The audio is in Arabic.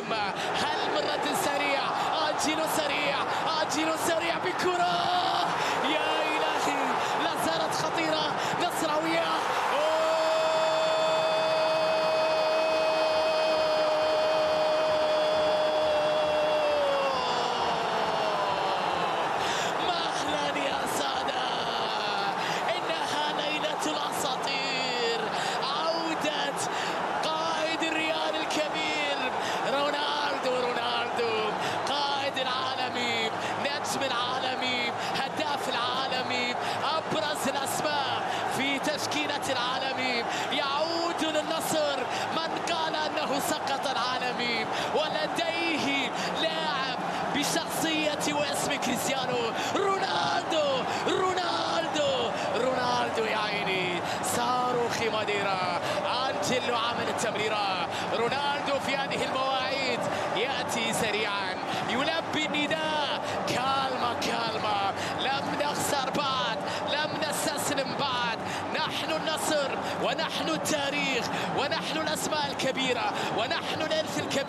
المهمة. هل من رد سريع؟ أنجيلو سريع بكرة، يا إلهي لا زالت خطيرة نصراوية. مهلا يا سادة، إنها ليلة الأساطير، عودة قائد الريال الكبير رونالدو، قائد العالمي، نجم العالمي، هداف العالمي، أبرز الأسماء في تشكيلة العالمي، يعود للنصر من قال أنه سقط العالمي، ولديه لاعب بشخصية واسم كريستيانو رونالدو يا عيني، صاروخ ماديرا. أنجيلو عمل التمريرة، رونالدو في هذه المواعيد يأتي سريعا يلبي النداء، كالما لم نخسر بعد، لم نستسلم بعد، نحن النصر ونحن التاريخ ونحن الأسماء الكبيرة ونحن الإرث الكبير.